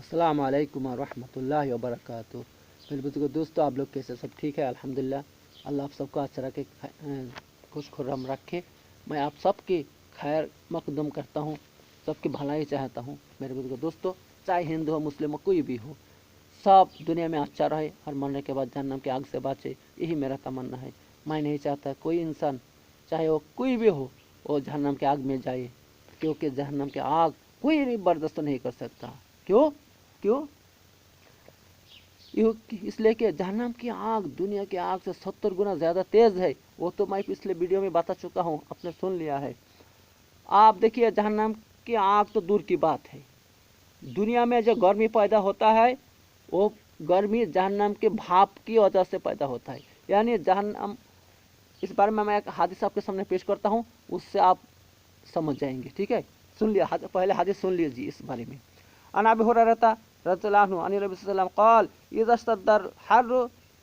अस्सलाम वालेकुम रहमतुल्लाहि व बरकातुहू। मेरे बुजुर्ग दोस्तों, आप लोग कैसे? सब ठीक है? अल्हम्दुलिल्लाह। अल्लाह आप सबको अच्छा रखे, खुश खुर्रम रखे। मैं आप सबकी खैर मकदम करता हूँ, सबकी भलाई चाहता हूँ। मेरे बुजुर्ग दोस्तों, चाहे हिंदू हो, मुस्लिम हो, कोई भी हो, सब दुनिया में अच्छा रहे और मरने के बाद जहन्नम की आग से बचे, यही मेरा तमन्ना है। मैं नहीं चाहता कोई इंसान, चाहे वो कोई भी हो, वो जहन्नम की आग में जाए, क्योंकि जहन्नम की आग कोई भी बर्दाश्त नहीं कर सकता। क्यों क्यों इसलिए कि जहन्नम की आग दुनिया की आग से 70 गुना ज़्यादा तेज़ है। वो तो मैं पिछले वीडियो में बता चुका हूँ, आपने सुन लिया है। आप देखिए, जहन्नम की आग तो दूर की बात है, दुनिया में जो गर्मी पैदा होता है वो गर्मी जहन्नम के भाप की वजह से पैदा होता है। यानी जहन्नम, इस बारे में मैं एक हादिस आपके सामने पेश करता हूँ, उससे आप समझ जाएंगे। ठीक है, सुन लिया, पहले हादिस सुन लीजिए इस बारे में। अन अबी हुरैरह रज़ियल्लाहु अन्हु अन्न नबी सल्लल्लाहु अलैहि वसल्लम क़ाल इज़ा इश्तद्दल हर्र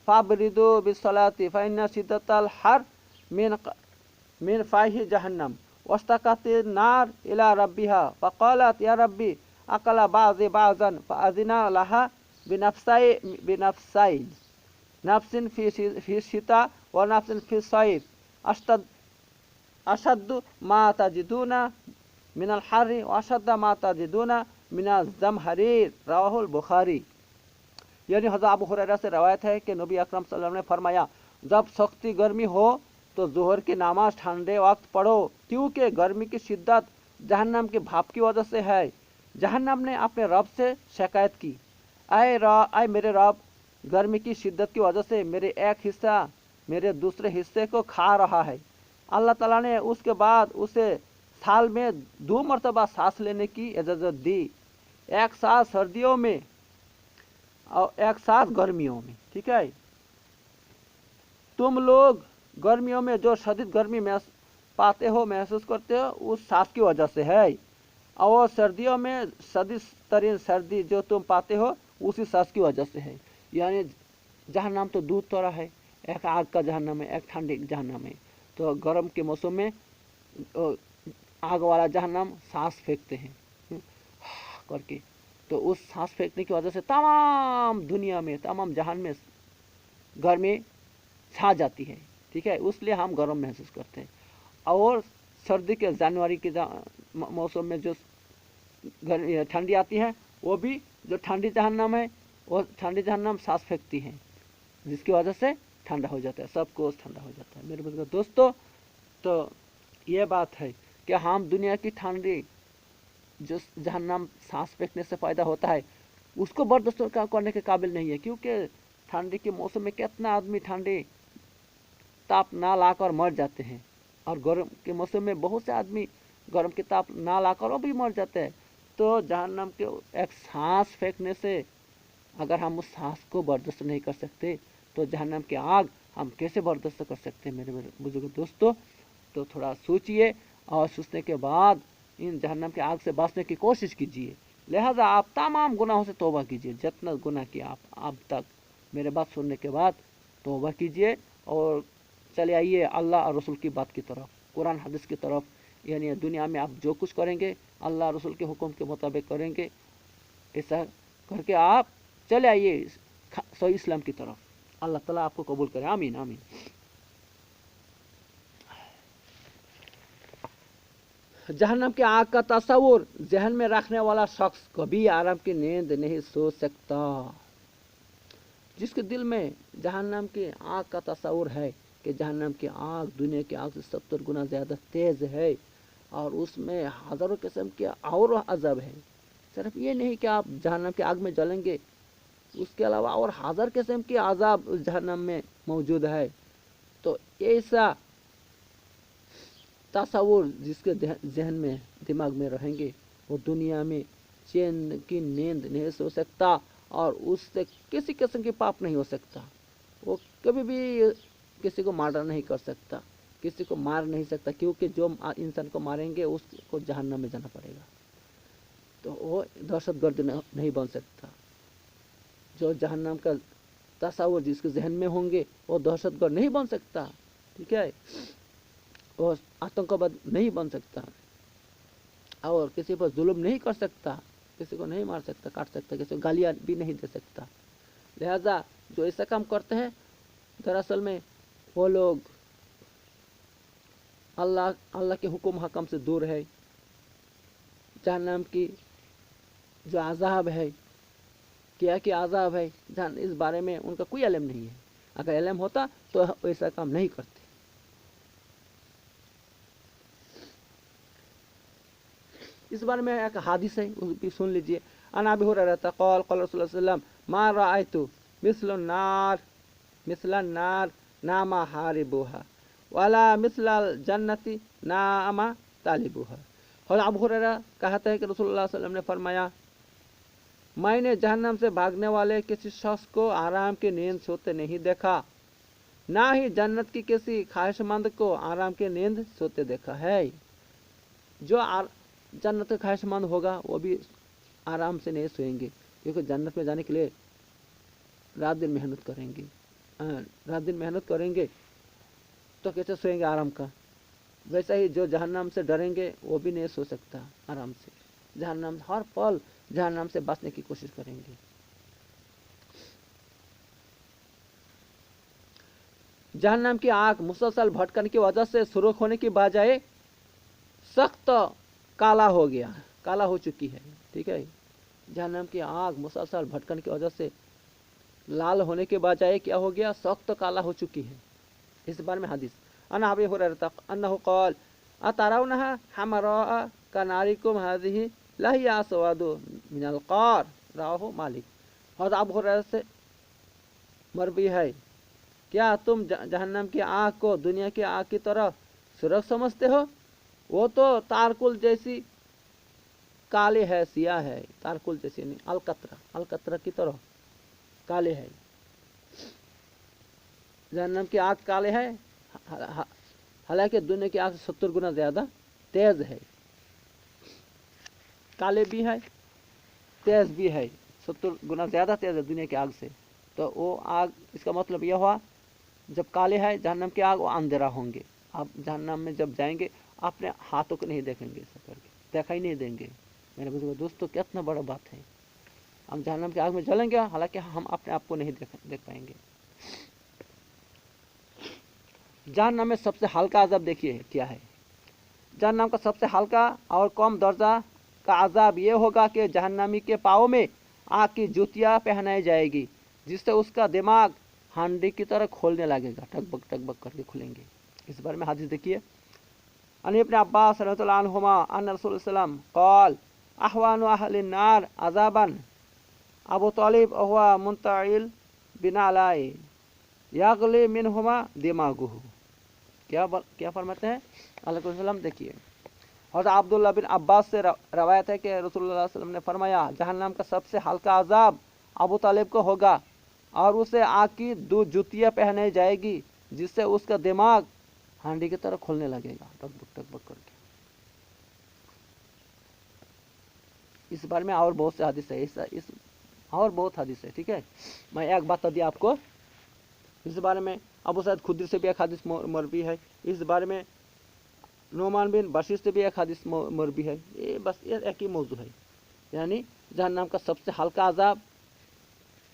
फ़अब्रिदू बिस्सलाति फ़इन्ना शिद्दतल हर्र मिन फ़ाहि जहन्नम वश्तक़तिन नार इला रब्बिहा फ़क़ालत या रब्बी अकला बाज़ी बाज़न फ़अज़िना लहा बिनफ़्सैन नफ्सिन फ़ी शिता व नफ्सिन फ़ी सैफ अशद्दु मा तजिदूना मिनल हर्रि व अशद्द मा तजिदूना मिनल ज़महरीर, रवाहुल बुखारी। यानी हज़रत अबू हुरैरा से रवायत है कि नबी अकरम सल्लल्लाहु अलैहि वसल्लम ने फरमाया, जब सख्ती गर्मी हो तो जोहर की नमाज ठंडे वक्त पढ़ो, क्योंकि गर्मी की शिद्दत जहन्नम के भाप की वजह से है। जहन्नम ने अपने रब से शिकायत की, ऐ मेरे रब, गर्मी की शिद्दत की वजह से मेरे एक हिस्सा मेरे दूसरे हिस्से को खा रहा है। अल्लाह ताला ने उसके बाद उसे साल में 2 मरतबा सांस लेने की इजाज़त दी, एक साथ सर्दियों में और एक साथ गर्मियों में। ठीक है, तुम लोग गर्मियों में जो शदीद गर्मी पाते हो, महसूस करते हो, उस सांस की वजह से है, और सर्दियों में शदीद तरीन सर्दी जो तुम पाते हो उसी सांस की वजह से है। यानी जहन्नम तो दूध तरह है, एक आग का जहन्नम है, एक ठंडी जहन्नम है। तो गर्म के मौसम में आग वाला जहन्नम सांस फेंकते हैं करके, तो उस सांस फेंकने की वजह से तमाम दुनिया में, तमाम जहान में गर्मी छा जाती है। ठीक है, इसलिए हम गर्म महसूस करते हैं। और सर्दी के जनवरी के मौसम में जो ठंडी आती है, वो भी जो ठंडी जहन्नम है, वो ठंडी जहन्नम सांस फेंकती है, जिसकी वजह से ठंडा हो जाता है, सबको ठंडा हो जाता है। मेरे बुजुर्ग दोस्तों, तो ये बात है कि हम दुनिया की ठंडी जो जहन्नम सांस फेंकने से पैदा होता है, उसको बर्दाश्त करने के काबिल नहीं है, क्योंकि ठंडी के मौसम में कितना आदमी ठंडी ताप ना लाकर मर जाते हैं, और गर्म के मौसम में बहुत से आदमी गर्म के ताप ना लाकर वो भी मर जाते हैं। तो जहन्नम के एक सांस फेंकने से अगर हम उस सांस को बर्दाश्त नहीं कर सकते, तो जहन्नम की आग हम कैसे बर्दाश्त कर सकते हैं? मेरे बुजुर्ग दोस्तों, तो थोड़ा सोचिए और सोचने के बाद इन जहन्नम की आग से बचने की कोशिश कीजिए। लिहाजा आप तमाम गुनाहों से तौबा कीजिए, जितना गुनाह किया आप अब तक, मेरे बात सुनने के बाद तौबा कीजिए और चले आइए अल्लाह और रसूल की बात की तरफ, कुरान हदीस की तरफ। यानी दुनिया में आप जो कुछ करेंगे अल्लाह रसूल के हुक्म के मुताबिक करेंगे, ऐसा करके आप चले आइए सही इस्लाम की तरफ। अल्लाह ताला आपको कबूल करे, आमीन आमीन। जहन्नम की आग का तस्वुर जहन में रखने वाला शख्स कभी आराम की नींद नहीं सो सकता। जिसके दिल में जहन्नम की आग का तस्वुर है कि जहन्नम की आग दुनिया की आग से 70 गुना ज़्यादा तेज़ है, और उसमें हज़ारों किस्म के और अज़ाब है। सिर्फ ये नहीं कि आप जहन्नम की आग में जलेंगे, उसके अलावा और हज़ार किस्म के अज़ाब उस जहन्नम में मौजूद है। तो ऐसा तस्वुर जिसके जहन में, दिमाग में रहेंगे, वो दुनिया में चैन की नींद नहीं सो सकता, और उससे किसी किस्म की पाप नहीं हो सकता। वो कभी भी किसी को मर्डर नहीं कर सकता, किसी को मार नहीं सकता, क्योंकि जो इंसान को मारेंगे उसको जहन्नम में जाना पड़ेगा। तो वो दहशतगर्द नहीं बन सकता। जो जहन्नम का तस्वुर जिसके जहन में होंगे, वो दहशतगर्द नहीं बन सकता। ठीक है, वो आतंकवाद नहीं बन सकता, और किसी पर जुल्म नहीं कर सकता, किसी को नहीं मार सकता, काट सकता, किसी को गालियाँ भी नहीं दे सकता। लिहाजा जो ऐसा काम करते हैं दरअसल में वो लोग अल्लाह के हुक्म हकम से दूर है। जहन्नम की जो अज़ाब है, क्या कि अज़ाब है, इस बारे में उनका कोई इल्म नहीं है। अगर इल्म होता तो ऐसा काम नहीं करते। इस बारे में एक हादिस है, उस भी सुन लीजिए। अन अबी हुरैरा क़ाल क़ाल रसूलुल्लाह सल्लल्लाहु अलैहि वसल्लम मा रअयतु मिस्लन नार नामा हारिबुहा वाला मिस्लल जन्नति नामा तालिबुहा। और अबू हुरैरा कहते हैं कि रसूलुल्लाह सल्लल्लाहु अलैहि वसल्लम ने फरमाया, मैंने जहन्नम से भागने वाले किसी शख्स को आराम की नींद सोते नहीं देखा, ना ही जन्नत की किसी ख्वाहिशमंद को आराम की नींद सोते देखा है। जो जन्नत का ख्वाहिशमंद होगा वो भी आराम से नहीं सोएंगे, क्योंकि जन्नत में जाने के लिए रात दिन मेहनत करेंगे। रात दिन मेहनत करेंगे तो कैसे सोएंगे आराम का। वैसा ही जो जहन्नम से डरेंगे वो भी नहीं सो सकता आराम से। जहन्नम हर पल जहन्नम से बचने की कोशिश करेंगे। जहन्नम की आग मुसलसल भटकने की वजह से सुर्ख होने की बजाय सख्त काला हो गया, काला हो चुकी है। ठीक है, जहन्नम की आग मुसलसल भटकने की वजह से लाल होने के बजाय क्या हो गया, सख्त काला हो चुकी है। इस बारे में हदीस अन अबी हुरैरा अन्नहु क़ाल अतरौनहा हमरा कनारिकुम हाज़िही लही अस्वादु मिनल क़ार रवाहु मालिक। और अबू हुरैरा से मरवी है, क्या तुम जहन्नम की आग को दुनिया की आग की तरह सुर्ख समझते हो? वो तो तारकुल जैसी काले है, सिया है। तारकुल जैसी नहीं, अलकतरा की तरह काले है। जहन्नम की आग काले है, हालांकि दुनिया की आग से 70 गुना ज्यादा तेज है। काले भी है, तेज भी है, 70 गुना ज्यादा तेज है दुनिया की आग से। तो वो आग, इसका मतलब यह हुआ जब काले है जहन्नम की आग, वो अंधेरा होंगे। आप जहन्नम में जब जाएंगे अपने हाथों को नहीं देखेंगे, ऐसा करके देखा ही नहीं देंगे। मेरे बुजुर्ग दोस्तों, कितना बड़ा बात है। हम जहन्नम की आग में जलेंगे, हालांकि हम अपने आप को नहीं देख पाएंगे। जहन्नम में सबसे हल्का अज़ाब देखिए क्या है। जहन्नम का सबसे हल्का और कम दर्जा का अज़ाब ये होगा कि जहन्नमी के पाँव में आग की जूतियाँ पहनाई जाएगी, जिससे उसका दिमाग हांडी की तरह खोलने लगेगा, टकबक करके खुलेंगे। इस बारे में हदीस देखिए। अन इब्न अब्बास रज़ियल्लाहु अन्हुमा अन्न रसूल सल्लल्लाहु अलैहि वसल्लम क़ाल अहवानु अहलिन नार अज़ाबन अबू तालिब हुवा मुंतइल बिनालाई यागली मिनहुमा दिमागुहु। क्या फरमाते हैं अल्लाह के रसूल? देखिए, और अब्दुल्लाह बिन अब्बास से रवायत है कि रसूलुल्लाह सल्लल्लाहु अलैहि वसल्लम ने फरमाया, जहन्नम का सबसे हल्का अजाब अबू तालिब को होगा और उसे आग की 2 जूतियाँ पहनाई जाएगी, जिससे उसका दिमाग हांडी की तरह खुलने लगेगा, टकबक करके। इस बारे में और बहुत से हदीस है, इस और बहुत हदीस है। ठीक है, मैं एक बात दी आपको। इस बारे में अबू सईद खुदरी से भी एक हदीस मरवी है। इस बारे में नोमान बिन बशीर से भी एक हदीस मरवी है। ये बस ये एक ही मौजू है, यानी जहन्नम का सबसे हल्का अजाब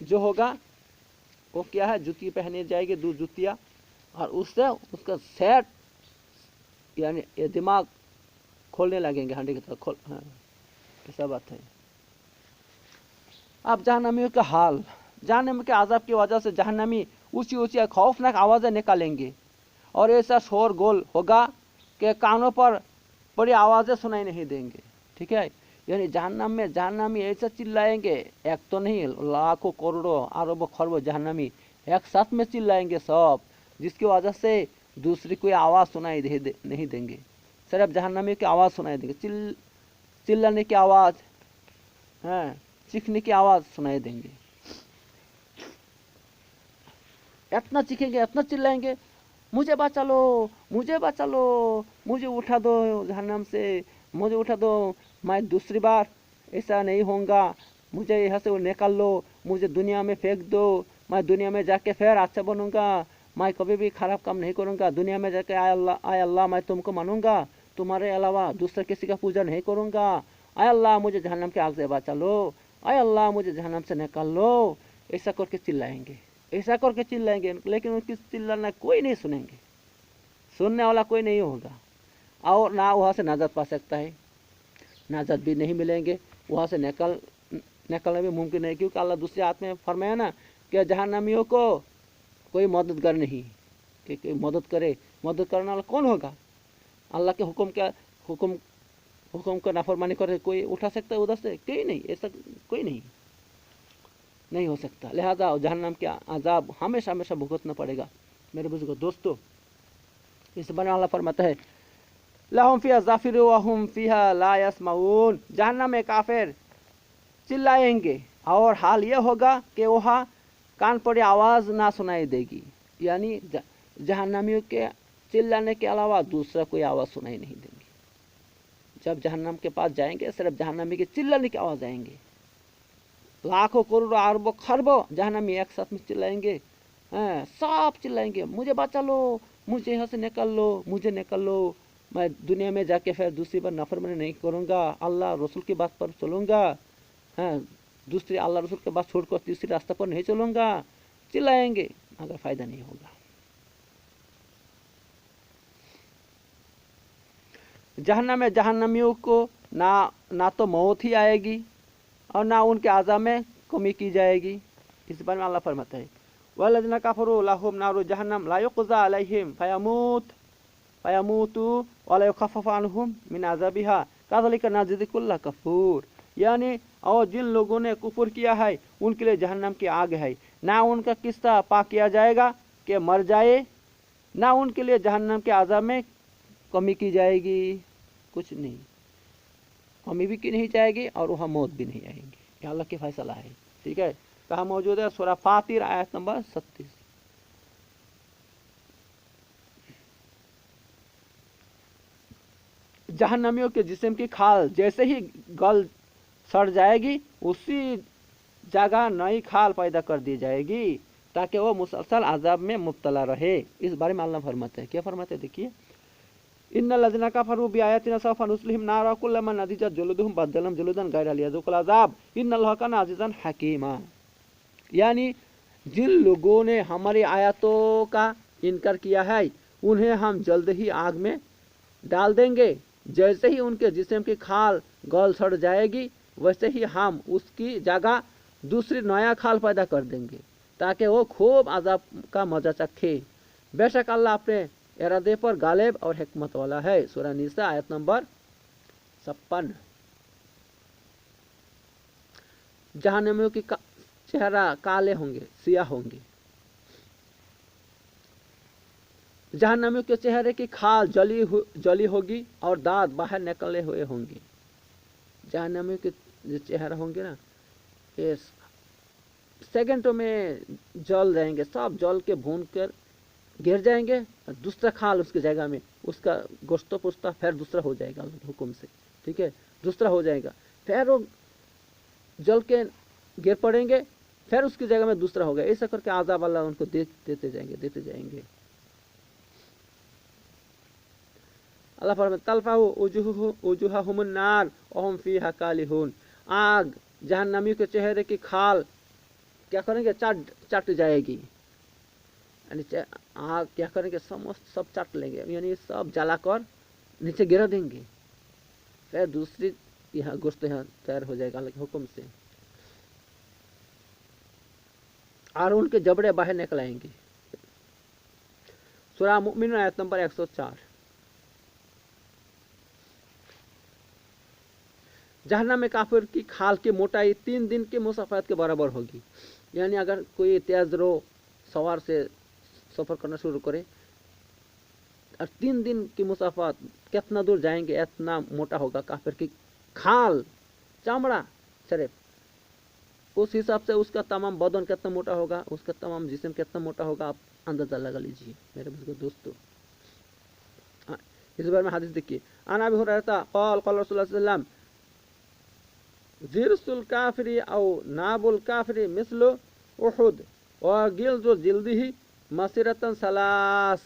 जो होगा वो क्या है, जूती पहनी जाएगी, 2 जूतियाँ, और उससे उसका सेट यानी ये दिमाग खोलने लगेंगे हांडी की तरह। हाँ, ऐसा बात है। अब जहन्नमियों का हाल, जहन्नम के अजाब की वजह से जहन्नमी ऊंची ऊंची खौफनाक आवाज़ें निकालेंगे और ऐसा शोर गोल होगा कि कानों पर बड़ी आवाज़ें सुनाई नहीं देंगे। ठीक है, यानी जहन्नम में जहन्नमी ऐसा चिल्लाएंगे, एक तो नहीं, लाखों करोड़ों अरबों खरबों जहन्नमी एक साथ में चिल्लाएंगे सब, जिसकी वजह से दूसरी कोई आवाज़ सुनाई नहीं देंगे, सिर्फ जहन्नमी की आवाज़ सुनाई देंगे। चिल्लाने की आवाज़, हाँ, चीखने की आवाज़ सुनाई देंगे। इतना चीखेंगे, इतना चिल्लाएंगे, मुझे बचा लो, मुझे बचा लो, मुझे उठा दो जहन्नम से, मुझे उठा दो, मैं दूसरी बार ऐसा नहीं होऊंगा, मुझे यहाँ से निकाल लो, मुझे दुनिया में फेंक दो, मैं दुनिया में जाके फिर अच्छा बनूंगा, मैं कभी भी खराब काम नहीं करूंगा, दुनिया में जाके आय अल्लाह मैं तुमको मानूंगा, तुम्हारे अलावा दूसरे किसी का पूजा नहीं करूंगा, आय अल्लाह मुझे जहन्नम के आग से बचा लो, आय अल्लाह मुझे जहन्नम से निकाल लो, ऐसा करके चिल्लाएंगे, ऐसा करके चिल्लाएंगे, लेकिन उनकी चिल्लाना कोई नहीं सुनेंगे, सुनने वाला कोई नहीं होगा, और ना वहाँ से नाजात पा सकता है, नाजात भी नहीं मिलेंगे, वहाँ से निकलना भी मुमकिन नहीं, क्योंकि अल्लाह दूसरे आयत में फरमाया ना कि जहन्नमियों को कोई मददगार नहीं, कि कोई मदद करे, मदद करने वाला कौन होगा? अल्लाह के हुक्म का नाफरमानी करे कोई उठा सकता है उधर से? कोई नहीं, ऐसा कोई नहीं हो सकता। लिहाजा जहन्नम के अजाब हमेशा हमेशा भुगतना पड़ेगा। मेरे बुजुर्गो दोस्तों, इस बारे अल्लाह फरमाता है लहुम फिहा ज़ाफिरु व हुम फिहा ला यस्माऊन, जहन्नम में काफिर चिल्लाएंगे और हाल ये होगा कि वहाँ कान पड़ी आवाज़ ना सुनाई देगी, यानी जहन्नमियों के चिल्लाने के अलावा दूसरा कोई आवाज़ सुनाई नहीं देंगी। जब जहन्नम के पास जाएंगे सिर्फ जहन्नमी के चिल्लाने की आवाज़ आएंगे, लाखों करोड़ों अरबों खरबों जहन्नमी एक साथ में चिल्लाएंगे, सब चिल्लाएंगे, मुझे बचा लो, मुझे यहाँ से निकल लो, मुझे निकल लो, मैं दुनिया में जाके फिर दूसरी बार नफरमानी नहीं करूँगा, अल्लाह रसूल की बात पर चलूँगा, दूसरी अल्लाह रसूल के बात छोड़कर तीसरी रास्ते पर नहीं चलूँगा, चिल्लाएंगे, मगर फ़ायदा नहीं होगा। जहन्नम में जहन्नमियों को ना तो मौत ही आएगी और ना उनके आज़ाब में कमी की जाएगी। इस बारे में अल्लाह फरमाता है वल्लज़ीना कफ़रू लहुम नारु जहन्नम ला युक़ज़ा अलैहिम फयमूतू व ला युख़फ़फ़ अन्हुम मिन अज़ाबिहा कज़ालिका नज़्ज़ी कुल्ला कफ़ूर, यानी और जिन लोगों ने कुफर किया है उनके लिए जहन्नम की आग है, ना उनका किस्सा पाक किया जाएगा कि मर जाए, ना उनके लिए जहन्नम के आज़ाब में कमी की जाएगी, कुछ नहीं, कमी भी की नहीं जाएगी और वहाँ मौत भी नहीं आएंगी। ये अल्लाह की फैसला है। ठीक है, कहाँ मौजूद है? सूरह फातिर आयत नंबर 37। जहन्नमियों के जिस्म की खाल जैसे ही गल सड़ जाएगी उसी जगह नई खाल पैदा कर दी जाएगी ताकि वो मुसलसल अजाब में मुब्तला रहे। इस बारे में अल्लाह फरमाते हैं, क्या फरमाते हैं? देखिए इन्नल लज़ीना कफ़रू बिआयातिना सौफ़ा नुस्लिहिम नारा कुल्लमा नदिजत जुलूदुहुम बद्दलहुम जुलूदन गैरा लियज़ूक़ुल अज़ाब इन्नल्लाहा काना अज़ीज़न हकीमा, यानी जिन लोगों ने हमारी आयतों का इनकार किया है उन्हें हम जल्द ही आग में डाल देंगे, जैसे ही उनके जिस्म की खाल गल सड़ जाएगी वैसे ही हम उसकी जगह दूसरी नया खाल पैदा कर देंगे ताकि वो खूब अजाब का मजा चखे। बेशक अल्लाह अपने इरादे पर गालिब और हिकमत वाला है। सूरह निसा आयत नंबर 56। जहन्नमियों की चेहरा काले होंगे, सियाह होंगे, जहन्नमियों के चेहरे की खाल जली होगी और दांत बाहर निकले हुए होंगे। जहन्नमियों के जो चेहरा होंगे ना, ये सेकंडों में जल जाएंगे, सब जल के भून कर गिर जाएंगे और दूसरा खाल उसकी जगह में, उसका गोश्त पुश्ता फिर दूसरा हो जाएगा हुक्म से। ठीक है, दूसरा हो जाएगा, फिर वो जल के गिर पड़ेंगे, फिर उसकी जगह में दूसरा होगा, ऐसा करके आज़ाब अल्लाह उनको देते जाएंगे। अल्लाह फरमाता तल्फाहु उजूहहुमुन नार व हुम फीहा कालिहून, आग जहन्नमी के चेहरे की खाल क्या करेंगे? चट जाएगी, यानी आग क्या करेंगे? समस्त सब चट लेंगे, यानी सब जलाकर नीचे गिरा देंगे, फिर दूसरी यहाँ गोश्त यहाँ तैयार हो जाएगा अल्लाह के हुक्म से, और उनके जबड़े बाहर निकल आएंगे। सूरह मुमिन आयत नंबर 104। जहन्नम में काफिर की खाल की मोटाई 3 दिन के मुसाफिर के बराबर होगी, यानी अगर कोई तेज रो सवार से सफ़र करना शुरू करे और 3 दिन की मुसाफिर कितना दूर जाएंगे, इतना मोटा होगा काफिर की खाल, चमड़ा सिर्फ, उस हिसाब से उसका तमाम बदन कितना मोटा होगा, उसका तमाम जिस्म कितना मोटा होगा, आप अंदाजा लगा लीजिए मेरे दोस्तों। इस बारे में हदीस देखिए, अन अबी हुरैरा क़ाल क़ाल रसूलुल्लाह सल्लल्लाहु अलैहि वसल्लम जिरसुल काफिरी औ नाबुल काफिरी मिस्लु उहुद व गिल्ज़ु जिल्दिही मसीरतन सलास,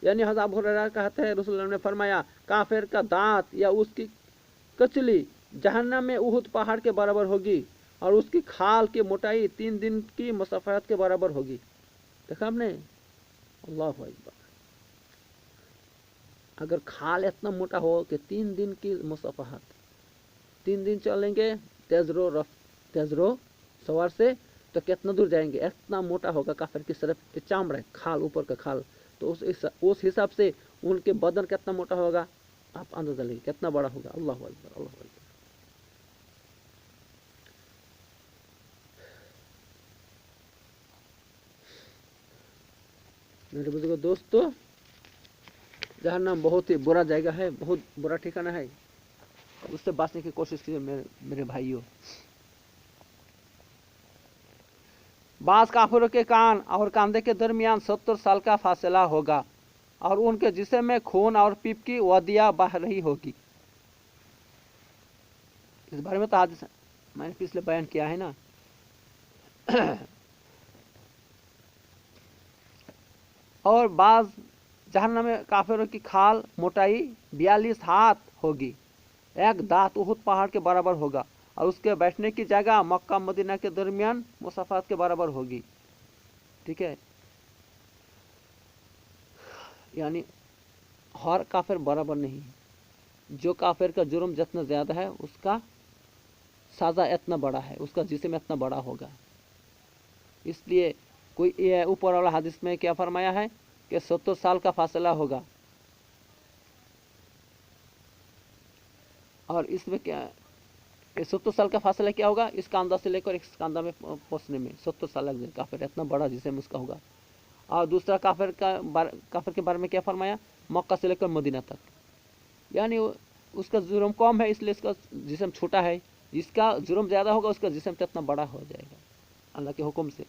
यानी हज़रत अबू हुरैरा कहते हैं रसूलुल्लाह ने फरमाया काफिर का दांत या उसकी कचली जहन्नम में उहुद पहाड़ के बराबर होगी और उसकी खाल की मोटाई 3 दिन की मुसाफरत के बराबर होगी। देखा आपने, अल्लाह अकबर। अगर खाल इतना मोटा हो कि 3 दिन की मुसाफरत, 3 दिन चलेंगे तेज रो सवार से, तो कितना दूर जाएंगे। इतना मोटा होगा काफिर की सिर्फ चामड़ा खाल, ऊपर का खाल। तो उस हिसाब से उनके बदन कितना मोटा होगा, आप अंदाजा लीजिए कितना बड़ा होगा। अल्लाह अकबर, अल्लाह अकबर। मेरे बुजुर्ग दोस्तों, जहन्नम बहुत ही बुरा जगह है, बहुत बुरा ठिकाना है। उससे बचने की कोशिश कीजिए मेरे भाइयों। बास काफिरों के कान और कंधे के दरमियान 70 साल का फासला होगा और उनके जिस्म में खून और पीप की वादियां बह रही होगी। इस बारे में तो आज मैंने पिछले बयान किया है ना। और बाज जहन्नम में काफिरों की खाल मोटाई 42 हाथ होगी, एक दांत उहुद पहाड़ के बराबर होगा और उसके बैठने की जगह मक्का मदीना के दरमियान मुसाफात के बराबर होगी। ठीक है, यानी हर काफिर बराबर नहीं। जो काफिर का जुर्म जितना ज्यादा है उसका सजा इतना बड़ा है, उसका जिस्म इतना बड़ा होगा। इसलिए कोई ये ऊपर वाला हदीस में क्या फरमाया है कि 70 साल का फासला होगा। और इसमें क्या 70 साल का फासला क्या होगा, इस कांदा से लेकर इस कांदा में पहुंचने में 70 साल लग जाए। काफिर इतना बड़ा जिस्म उसका होगा। और दूसरा काफिर के बारे में क्या फरमाया, मक्का से लेकर मदीना तक, यानी उसका जुर्म कम है इसलिए इसका जिस्म छोटा है। जिसका जुर्म ज्यादा होगा उसका जिस्म तो इतना बड़ा हो जाएगा अल्लाह के हुक्म से।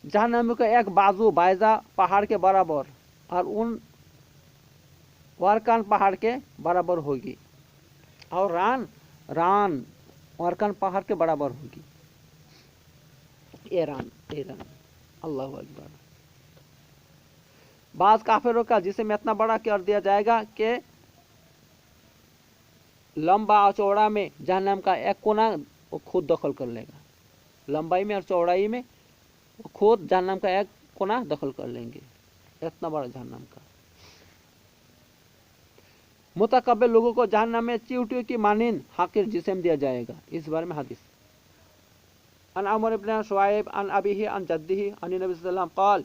जहन्नम का एक बाजू बायजा पहाड़ के बराबर और उन वारकान पहाड़ के बराबर होगी और रान वारकान पहाड़ के बराबर होगी। ईरान अल्लाह अकबर। बाज काफिरों का जिस्म इतना बड़ा कर दिया जाएगा कि लंबा और चौड़ा में जहन्नम का एक कोना वो खुद दखल कर लेगा। लंबाई में और चौड़ाई में खुद जहन्नम का एक कोना दखल कर लेंगे, इतना बड़ा जहन्नम का। मुतकब्बिर लोगों को जहन्नम में चींटियों की मानिंद हाकिर जिस्म दिया जाएगा। इस बारे में हदीस अन अमर इब्न शुआइब अन अबीही अन जद्दीही अन नबी सल्लल्लाहु अलैहि वसल्लम क़ाल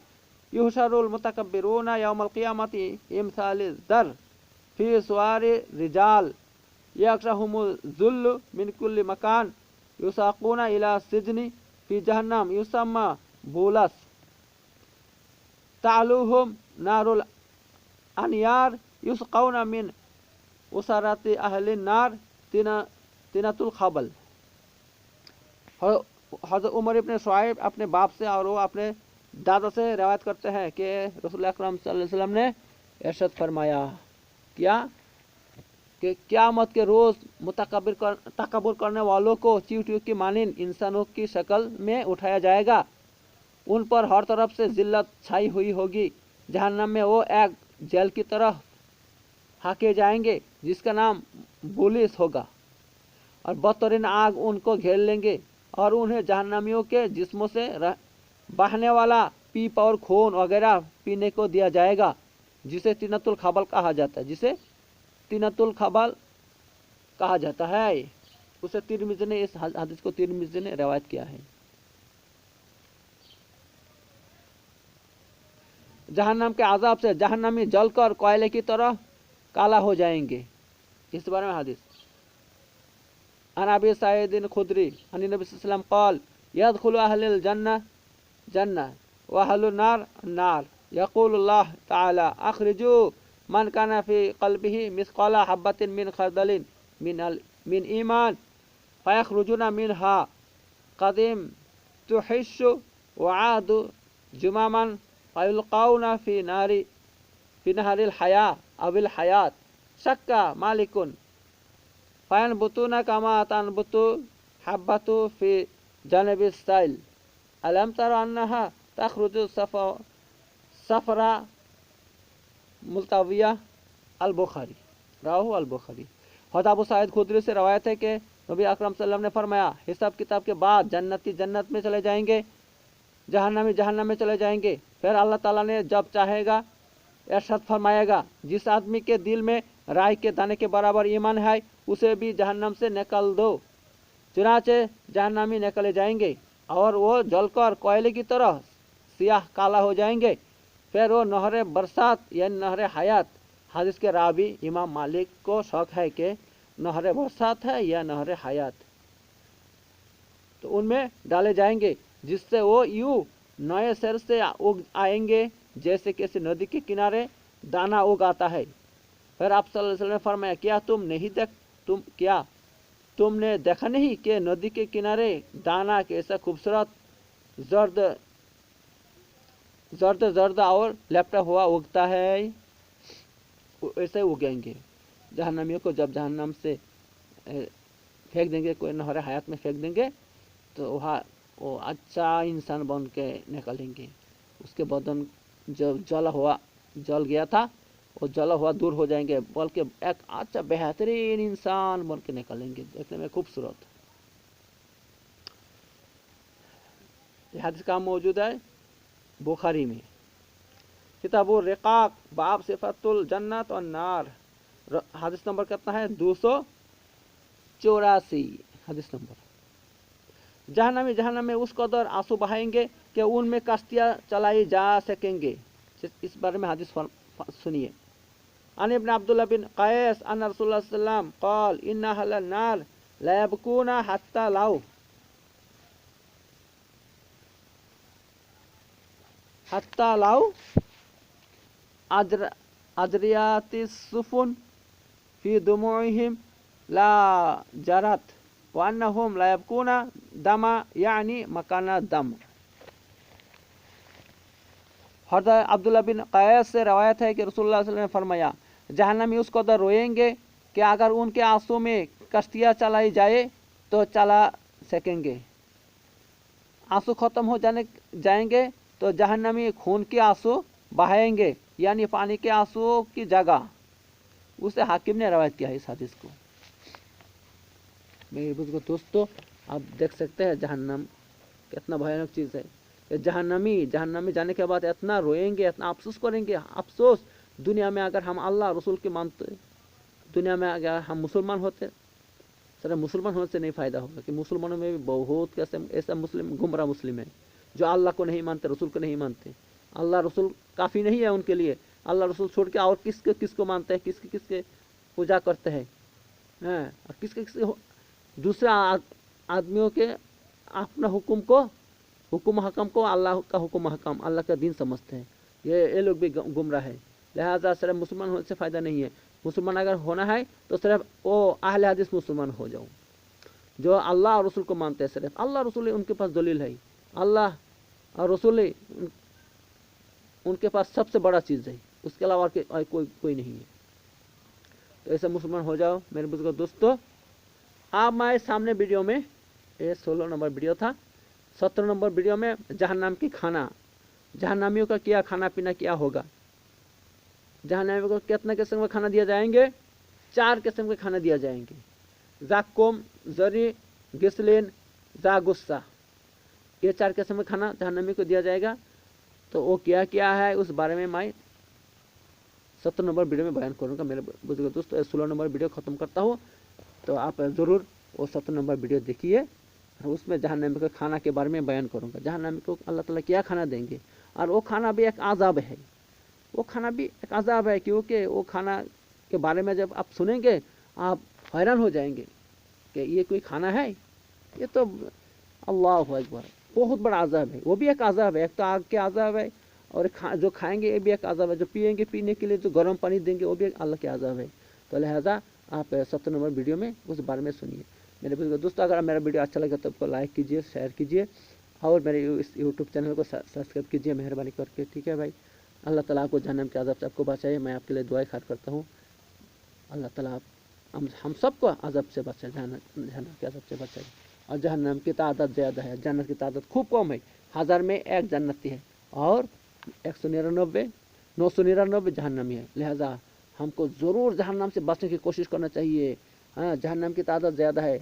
युहशरुल मुतकब्बिरूना यौमल क़ियामति इमसालिल ज़र फी सुवारि रिजाल यक्शहुमुल ज़ुल्लु मिन कुल्लि मकान युसाक़ूना इला सिजनी फी जहन्नम युसम्मा बुलस तालुहुम नारुल अनयार युस्क़ौना मिन उसराति अहलिन नार तिनतुल खबल। हज़रत उमर इब्न शुआइब अपने बाप से और वो अपने दादा से रवायत करते हैं कि रसूल अकरम सल्लल्लाहु अलैहि वसल्लम ने इरशाद फरमाया क्या कि क़यामत के रोज़ तकब्बुर करने वालों को चींटियों की मानिंद इंसानों की शक्ल में उठाया जाएगा। उन पर हर तरफ से जिल्लत छाई हुई होगी। जहन्नम में वो एक जेल की तरह हाके जाएंगे जिसका नाम बुलिस होगा और बदतरीन आग उनको घेर लेंगे और उन्हें जहन्नमियों के जिस्मों से बहने वाला पीप और खून वगैरह पीने को दिया जाएगा, जिसे तिनतुल खबल कहा जाता है। उसे तिरमिज़ी ने, इस हदीस को तिरमिज़ी ने रवायत किया है। जहन्नम के अज़ाब से जहन्नमी जलकर कोयले की तरह काला हो जाएंगे। इस बारे में हदीस अन अबी सईद खुदरी अन नबी सल्लल्लाहु अलैहि वसल्लम क़ाल यदखुलु अहलुल जन्नह व अहलुन नार यक़ूलुल्लाह तआला अख़रिजू मन काना फ़ी क़ल्बिही मिस्क़ाला हब्बतिन मिन खर्दलिन मिन ईमान फ़यख़रुजूना मिनहा क़दीम तुहिश्शु व आदु जुमामन फ़युल्क़ौना फ़ी नहरिल हया अविल हयात शक्का मालिकुन फ़यनबुतूना कमा तनबुतु हब्बतु फ़ी जनबिस साइल अलम तरा अन्नहा तख़रुजु सफ़रा मुल्तविया अल बुखारी, राहु अल बुखारी। हज़रत अबू सईद खुदरी से रवायत है कि नबी अकरम सल्लल्लाहु अलैहि वसल्लम ने फरमाया, हिसाब किताब के बाद जन्नती जन्नत में चले जाएंगे, जहन्नमी जहन्नम में चले जाएंगे। फिर अल्लाह ताला ने जब चाहेगा इरशाद फरमाएगा, जिस आदमी के दिल में राई के दाने के बराबर ईमान है उसे भी जहन्नम से निकाल दो। चुनाचे जहन्नमी निकले जाएंगे और वो जलकर कोयले की तरह सियाह काला हो जाएंगे। फिर वो नहर बरसात या नहर हयात, हदीस के रावी इमाम मालिक को शक है कि नहर बरसात है या नहर हयात, तो उनमें डाले जाएंगे, जिससे वो यूं नए सिर से उग आएंगे जैसे किसी नदी के किनारे दाना उग आता है। फिर आप सल्लल्लाहु अलैहि वसल्लम ने फरमाया, क्या तुमने देखा नहीं कि नदी के किनारे दाना कैसा खूबसूरत जर्द और लपटा हुआ उगता है, ऐसे उगेंगे। जहन्नमियों को जब जहन्नम से फेंक देंगे, कोई नहर हयात में फेंक देंगे, तो वहाँ वो अच्छा इंसान बन के निकलेंगे। उसके बदन जो जल गया था वो जला हुआ दूर हो जाएंगे, बल्कि एक अच्छा बेहतरीन इंसान बन के निकलेंगे, देखने में खूबसूरत। यह हदीस का मौजूद है बुखारी में, किताबुर रिकाक, बाब सिफातुल जन्नत और नार। हदीस नंबर कितना है? 284 हदीस नंबर। जहन्नम में उस कदर आंसू बहाएंगे कि उनमें कश्तियाँ चलाई जा सकेंगे। इस बारे में हदीस सुनिए। अन इब्न अब्दुल्लाह बिन कैस अन रसूलुल्लाह सल्लल्लाहु अलैहि वसल्लम क़ाल इन्ना अहलन नार ला यबकूना हत्ता लाउ अजरियातिस सुफुन फी दुमुइहिम ला जरत व अन्नहुम ला यबकूना दमा यानी मकाना दम। हज़रत अब्दुल्लाह बिन कैस से रवायत है कि रसूलुल्लाह सल्लल्लाहु अलैहि वसल्लम ने फरमाया, जहन्नमी उस कदर रोएंगे कि अगर उनके आंसू में कश्तियाँ चलाई जाए तो चला सकेंगे। आंसू खत्म हो जाएंगे तो जहन्नमी खून के आंसू बहाएंगे, यानी पानी के आंसू की जगह। उसे हाकिम ने रवायत किया है इस हदीस को। मेरे बुजुर्ग दोस्तों, आप देख सकते हैं जहन्नम कितना भयानक चीज़ है। जहन्नमी जाने के बाद इतना रोएंगे, इतना अफसोस करेंगे। अफसोस, दुनिया में अगर हम अल्लाह रसूल के मानते, दुनिया में अगर हम मुसलमान होते, सर मुसलमान होने से नहीं फ़ायदा होगा कि मुसलमानों में भी बहुत ऐसा मुस्लिम गुमराह मुस्लिम है जो अल्लाह को नहीं मानते, रसूल को नहीं मानते। अल्लाह रसूल काफ़ी नहीं है उनके लिए, अल्लाह रसूल छोड़ के और किसको मानते हैं, किसके पूजा करते हैं, और किसके दूसरे आदमियों के अपना हुक्म हकम को अल्लाह का हुक्म हकम, अल्लाह का दीन समझते हैं। ये लोग भी गुमराह है। लिहाजा सिर्फ मुसलमान होने से फ़ायदा नहीं है। मुसलमान अगर होना है तो सिर्फ वो अहले हदीस मुसलमान हो जाओ, जो अल्लाह और रसूल को मानते हैं। सिर्फ अल्लाह रसूल उनके पास दलील है, अल्लाह और रसूल उनके पास सबसे बड़ा चीज़ है, उसके अलावा कोई नहीं है। तो ऐसे मुसलमान हो जाओ मेरे बुजुर्ग दोस्तों। आप हमारे सामने वीडियो में, ये 16 नंबर वीडियो था, 17 नंबर वीडियो में जहन्नम की खाना, जहन्नमियों का क्या खाना पीना क्या होगा, जहन्नमियों को कितना किस्म का खाना दिया जाएंगे? 4 किस्म के खाना दिया जाएंगे। जाकुम, जरी, गिसलिन, जागुस्सा, ये 4 किस्म का खाना जहन्नमी को दिया जाएगा। तो वो क्या क्या है उस बारे में मैं 17 नंबर वीडियो में बयान करूँगा मेरे बुजुर्ग दोस्तों। 16 नंबर वीडियो ख़त्म करता हूँ, तो आप ज़रूर वो 17 नंबर वीडियो देखिए। उसमें जहन्नमी के खाना के बारे में बयान करूँगा, जहन्नमी को अल्लाह ताला क्या खाना देंगे। और वो खाना भी एक अज़ाब है, वो खाना भी एक अज़ाब है, क्योंकि वो खाना के बारे में जब आप सुनेंगे आप हैरान हो जाएंगे कि ये कोई खाना है, ये तो अल्लाहु अकबर, बहुत बड़ा अज़ाब है। वो भी एक अज़ाब है, एक तो आग के अज़ाब है, और जो खाएंगे ये भी एक अज़ाब है, जो पिएंगे पीने के लिए जो गर्म पानी देंगे वो भी एक अल्लाह के अज़ाब है। तो लिहाजा आप 17 नंबर वीडियो में उस बारे में सुनिए मेरे दोस्तों। अगर मेरा वीडियो अच्छा लगे तो आपको लाइक कीजिए, शेयर कीजिए, और मेरे इस यूट्यूब चैनल को सब्सक्राइब कीजिए मेहरबानी करके, ठीक है भाई। अल्लाह ताला आपको जहन्नम के अज़ाब से आपको बचाए, मैं आपके लिए दुआएं खार करता हूँ। अल्लाह ताला हम सबको अज़ाब से बचाए, जहन्नम के अज़ाब से बचाए। और जहन्नम की तादाद ज़्यादा है, जन्नत की तादाद खूब कम है। 1000 में 1 जन्नती है और 999 जहन्नमी है। लिहाजा ہم کو ضرور جہنم سے بچنے کی کوشش کرنا چاہیے. ہاں جہنم کی تعداد زیادہ ہے،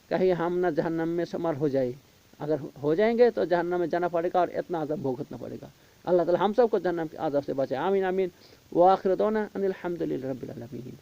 کہیں ہم نہ جہنم میں شمار ہو جائے. اگر ہو جائیں گے تو جہنم میں جانا پڑے گا اور اتنا عذاب بھگتنا پڑے گا. اللہ تعالی ہم سب کو جہنم کے عذاب سے بچائے. آمین آمین. وآخر دعوانا ان الحمد للہ رب العالمین.